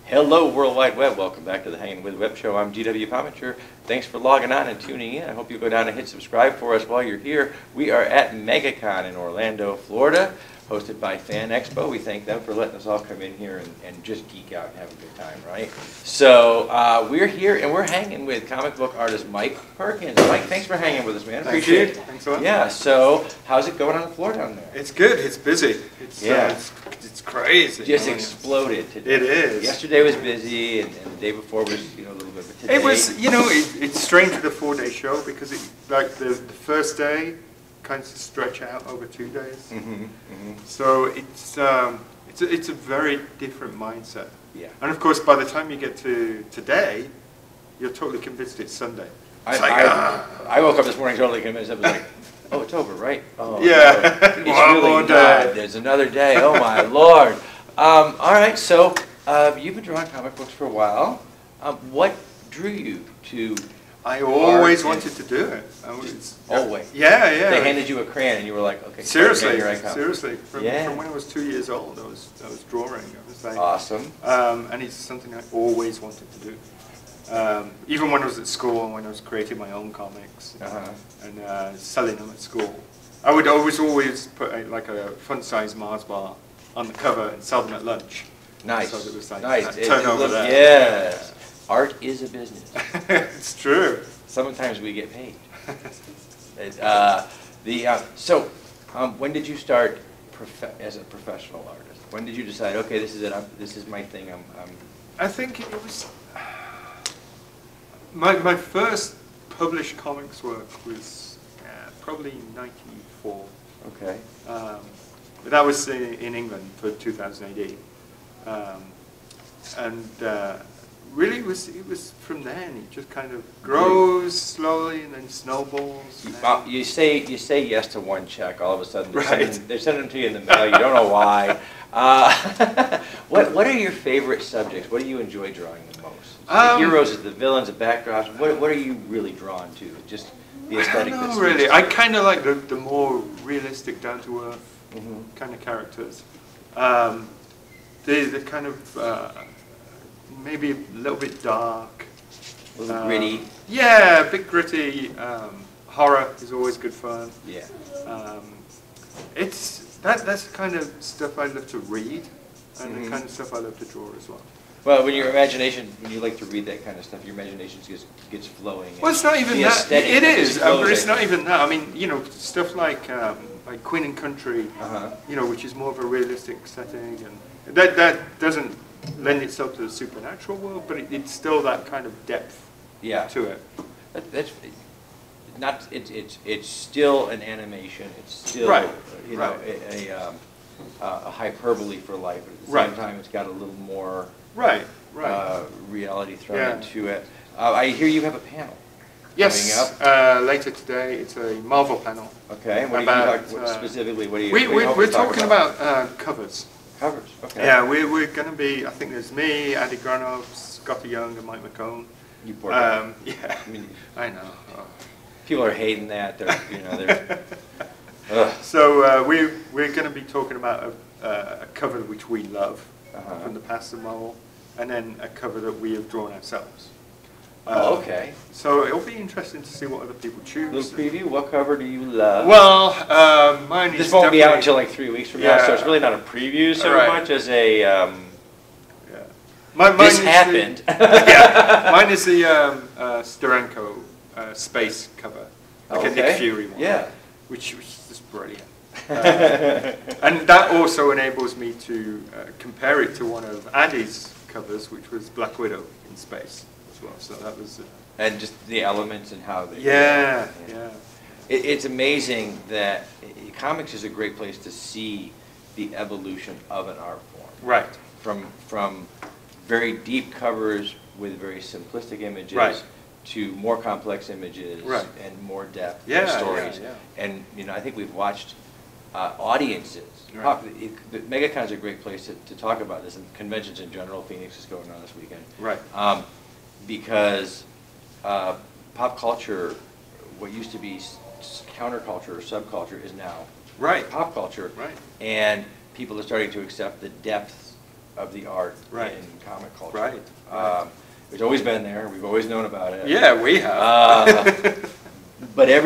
Hello, World Wide Web. Welcome back to the Hangin with Web Show. I'm GW Pomacher. Thanks for logging on and tuning in. I hope you go down and hit subscribe for us while you're here. We are at MegaCon in Orlando, Florida, hosted by Fan Expo. We thank them for letting us all come in here and just geek out and have a good time, right? So we're here and we're hanging with comic book artist Mike Perkins. Mike, thanks for hanging with us, man. Appreciate it. Thanks a lot. Yeah. So how's it going on the floor down there? It's good. It's busy. It's it's crazy. Just exploded today. It is. Yesterday was busy, and the day before was, a little bit. But today, it was, it's strange with a 4-day show because the first day kind of stretch out over 2 days. So it's a very different mindset. Yeah. And of course, by the time you get to today, you're totally convinced it's Sunday. I woke up this morning totally convinced. I was like, oh, it's over, right? Oh, yeah. No, it's really not. There's another day. Oh, my Lord. All right, so you've been drawing comic books for a while. What drew you to I always wanted to do it. Always? Yeah, yeah. They handed you a crayon and you were like, okay, seriously, here I come. seriously. From when I was 2 years old, I was drawing. I was like, awesome. And it's something I always wanted to do. Even when I was at school and when I was creating my own comics and selling them at school, I would always put like a fun-size Mars bar on the cover and sell them at lunch. Nice. So it was like nice. turnover there. Yeah. Art is a business. It's true. Sometimes we get paid. So when did you start as a professional artist? When did you decide, okay, this is it. This is my thing. I think it was my first published comics work was probably '94. Okay. But that was in England for 2000 AD, and really it was from then. It just kind of grows slowly and then snowballs. You say yes to one check. All of a sudden, they're sending them to you in the mail. You don't know why. What are your favorite subjects? What do you enjoy drawing the most? The heroes, the villains, the backdrops. What are you really drawn to? Just the aesthetic. I don't know, really. I kind of like the more realistic, down to earth kind of characters. The kind of maybe a little bit dark, a little gritty. Yeah, a bit gritty. Horror is always good fun. Yeah. That's the kind of stuff I love to read, and the kind of stuff I love to draw as well. Well, when you like to read that kind of stuff, your imagination gets flowing. Well, it's not even that. It is, but it's not even that. I mean, stuff like Queen and Country, which is more of a realistic setting, and that doesn't lend itself to the supernatural world, but it's still that kind of depth to it. That's not. It's still an animation. It's still a hyperbole for life, but at the same time, it's got a little more reality thrown into it. I hear you have a panel. Yes, coming up. Later today. It's a Marvel panel. Okay, specifically? What are you? We're talking about covers. Covers. Okay. Yeah, we're going to be. I think there's me, Andy Granov, Scotty Young, and Mike McCone. You poor guy. Yeah, I know. Oh. People are hating that. They're. So we're going to be talking about a cover which we love from the past of Marvel, and then a cover that we have drawn ourselves. Okay. So it'll be interesting to see what other people choose. Little preview. What cover do you love? Well, mine is. This won't be out until like 3 weeks from now, so it's really not a preview so much as a. This happened. Mine is the Steranko space cover, like a Nick Fury one. Yeah. Which is just brilliant. And that also enables me to compare it to one of Andy's covers, which was Black Widow in space as well. So that was. And just the elements and how they. Yeah. It's amazing that comics is a great place to see the evolution of an art form. Right. From very deep covers with very simplistic images Right. to more complex images Right. and more depth Yeah, in stories. yeah, yeah. And I think we've watched audiences. Right. The MegaCon is a great place to talk about this, and conventions in general. Phoenix is going on this weekend. Right. Because pop culture, what used to be counterculture or subculture, is now Right. pop culture. Right. And people are starting to accept the depth of the art Right. in comic culture. Right. It's always been there. We've always known about it. Yeah, we have. But they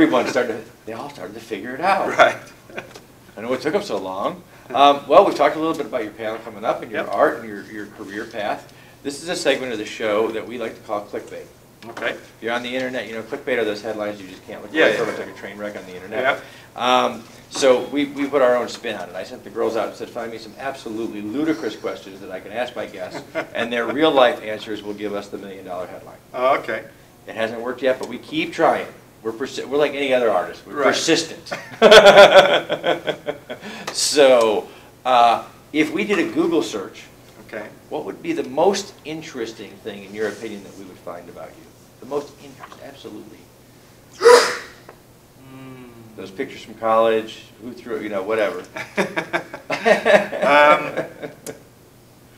all started to figure it out. Right. I know it took them so long. Well, we've talked a little bit about your panel coming up and your Yep. art and your career path. This is a segment of the show that we like to call clickbait. Okay. If you're on the internet, clickbait are those headlines you just can't look Yeah, away yeah, from. It's yeah. like a train wreck on the internet. So we put our own spin on it. I sent the girls out and said, find me some absolutely ludicrous questions that I can ask my guests, and their real life answers will give us the $1 million headline. Oh, okay. It hasn't worked yet, but we keep trying. We're like any other artist. We're Right. persistent. So if we did a Google search, Okay. what would be the most interesting thing, in your opinion, that we would find about you? The most interesting, absolutely. Those pictures from college, who threw, whatever.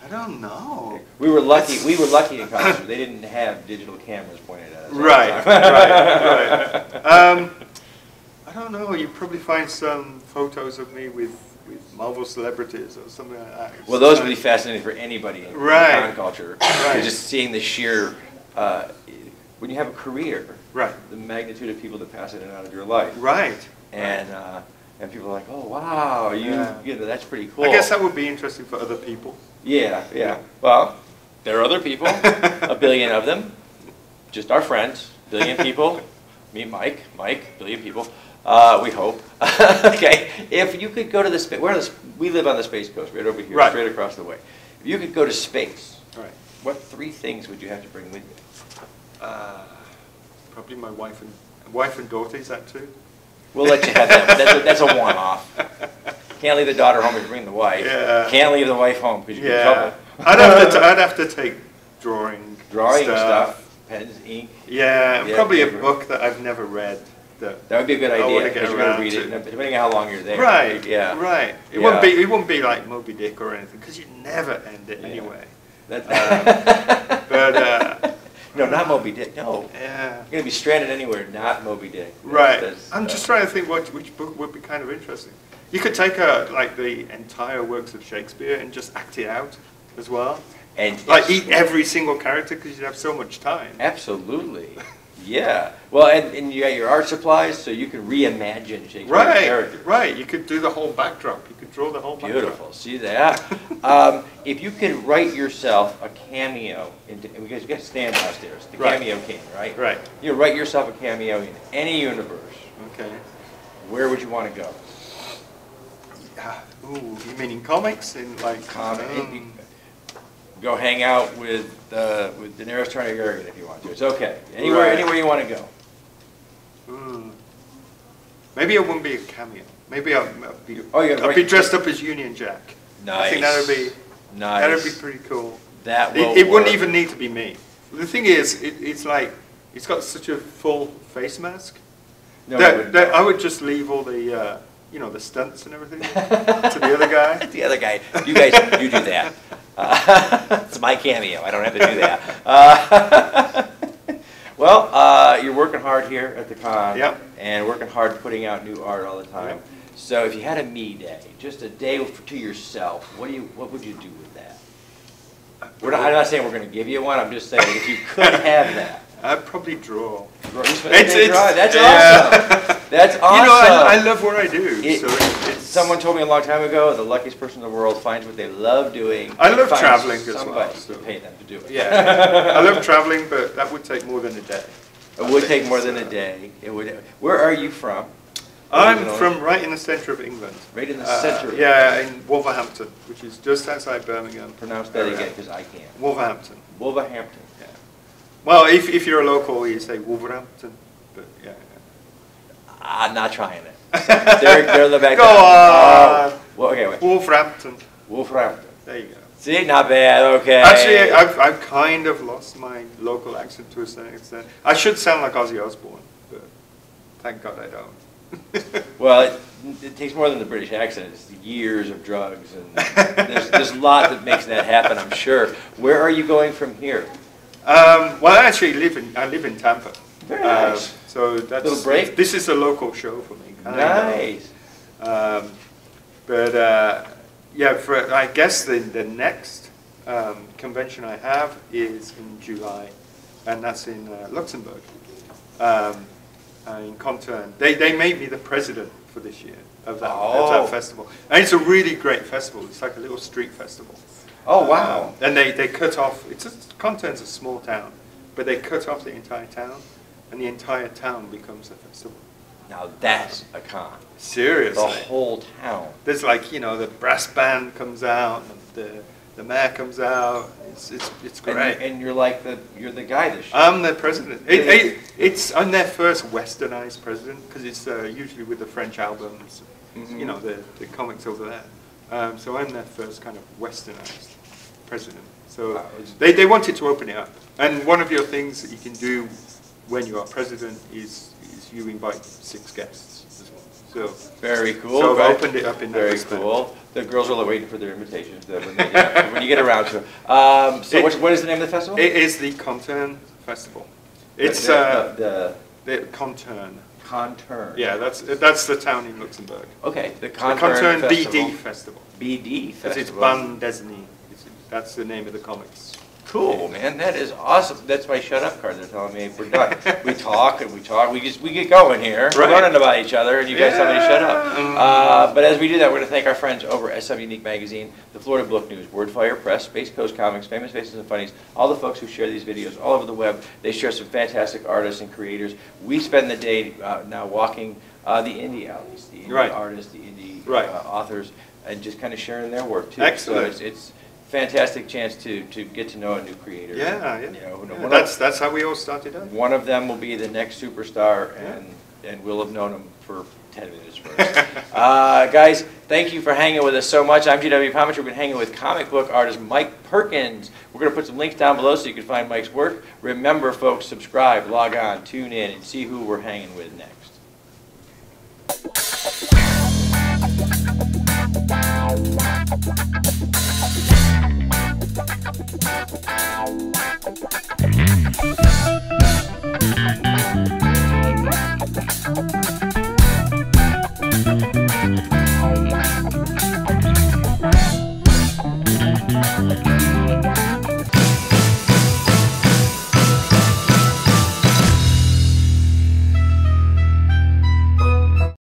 I don't know. We were lucky. We were lucky in college. They didn't have digital cameras pointed at us. all the Right, time. right. I don't know. You probably find some photos of me with Marvel celebrities or something like that. Well, those would be fascinating for anybody in Right. con culture. Right. Just seeing the sheer, when you have a career, Right. the magnitude of people that pass in and out of your life. Right. And people are like, oh, wow, that's pretty cool. I guess that would be interesting for other people. Yeah. Well, there are other people, a billion of them, just our friends, billion people. Meet Mike, billion people. We hope. Okay, if you could go to the space, we live on the Space Coast, right over here, Right. straight across the way. If you could go to space, Right. what 3 things would you have to bring with you? Probably my wife and daughter. Is that too? We'll let you have that. But that's a one-off. Can't leave the daughter home if you bring the wife. Yeah. Can't leave the wife home because you get in Yeah. trouble. I'd have to take drawing stuff, pens, ink. Yeah, and Yeah, probably a paper. book that I've never read. That would be a good I wanna idea get because you're going around to read to. it, depending on how long you're there. Right. Yeah. Right. It Yeah. wouldn't be like Moby Dick or anything because you never end it Yeah. anyway. But no, not Moby Dick. No, Yeah. you're going to be stranded anywhere, not Moby Dick. Right. That's- I'm just trying to think which book would be kind of interesting. You could take the entire works of Shakespeare and just act it out as well. And Like eat every single character because you'd have so much time. Absolutely. Yeah. Well, and you got your art supplies, so you can reimagine Shakespeare's Right. characters. Right. You could do the whole backdrop. You could draw the whole backdrop. Beautiful. See that? If you could write yourself a cameo, because you got to stand downstairs, the Right. cameo king, right? Right. You write yourself a cameo in any universe. Okay. Where would you want to go? Ooh, you mean in comics? In like Go hang out with Daenerys Targaryen if you want to. It's okay. Anywhere you want to go. Maybe it wouldn't be a cameo. Maybe I'll be, Oh, yeah, I'll be dressed up as Union Jack. Nice. I think Nice. that'd be pretty cool. That will It wouldn't work. even need to be me. The thing is, it's like it's got such a full face mask No, that I would just leave all the the stunts and everything to the other guy. The other guy. You guys, you do that. It's my cameo. I don't have to do that. Well, you're working hard here at the con. Yep. And working hard putting out new art all the time. Yep. So if you had a me day, just a day to yourself, what would you do with that? I'm not saying we're going to give you one. I'm just saying if you could have that. I'd probably draw. That's yeah. awesome. That's awesome. You know, I love what I do. Someone told me a long time ago, the luckiest person in the world finds what they love doing. I love finds traveling as well, somebody so. to pay them to do it. Yeah, I love traveling, but that would take more than a day. It would take more than a day. It would. Where are you from? I'm Originally? from right in the centre of England. Right in the centre. of Yeah, in Wolverhampton, which is just outside Birmingham. Pronounce that again, because I can't. Wolverhampton. Wolverhampton. Yeah. Well, if you're a local, you say Wolverhampton. But yeah. I'm not trying it. They're in the back. Go on. Well, okay, wait. Wolverhampton. Wolverhampton. There you go. See, not bad. Okay. Actually, I've kind of lost my local accent to a certain extent. I should sound like Ozzy Osbourne, but thank God I don't. Well, it takes more than the British accent. It's years of drugs, and there's a lot that makes that happen, I'm sure. Where are you going from here? Well, I actually live in Tampa. Very nice. So that's little break. This is a local show for me. Nice. Yeah, for I guess the next convention I have is in July, and that's in Luxembourg, in Concern. They made me the president for this year of that festival, and it's a really great festival. It's like a little street festival. Oh wow! And they cut off. Concern's a small town, but they cut off the entire town, and the entire town becomes a festival. Now that's a con. Seriously. The whole town. There's like, you know, the brass band comes out, and the mayor comes out. It's great. And you're like you're the guy this year. I'm the president. I'm their first westernized president, because it's usually with the French albums, you know, the comics over there. So I'm their first kind of westernized president. So they wanted to open it up. And one of your things that you can do when you are president is you invite 6 guests as well. So very cool. So I've opened it up in that very respect. cool. The girls are waiting for their invitations when you get around to it. So what is the name of the festival? It is the Concern Festival. It's the Concern. Concern. Yeah, that's the town in Luxembourg. Okay, the The Concern BD Festival. Festival. BD Festival. It's Bande Dessinée. That's the name of the comics. Cool, man. That is awesome. That's my shut up card. They're telling me we're done. We talk and we talk. We get going here. Right. We're learning about each other, and you guys tell me to shut up. But as we do that, we're going to thank our friends over at Some Unique Magazine, the Florida Book News, Wordfire Press, Space Coast Comics, Famous Faces and Funnies, all the folks who share these videos all over the web. They share some fantastic artists and creators. We spend the day now walking the indie alleys, the indie artists, the indie authors, and just kind of sharing their work too. Excellent. So it's fantastic chance to get to know a new creator. Yeah. You know, That's how we all started out. One of them will be the next superstar, and we'll have known him for 10 minutes first. Guys, thank you for hanging with us so much. I'm GW Pometry. We've been hanging with comic book artist Mike Perkins. We're going to put some links down below so you can find Mike's work. Remember, folks, subscribe, log on, tune in, and see who we're hanging with next.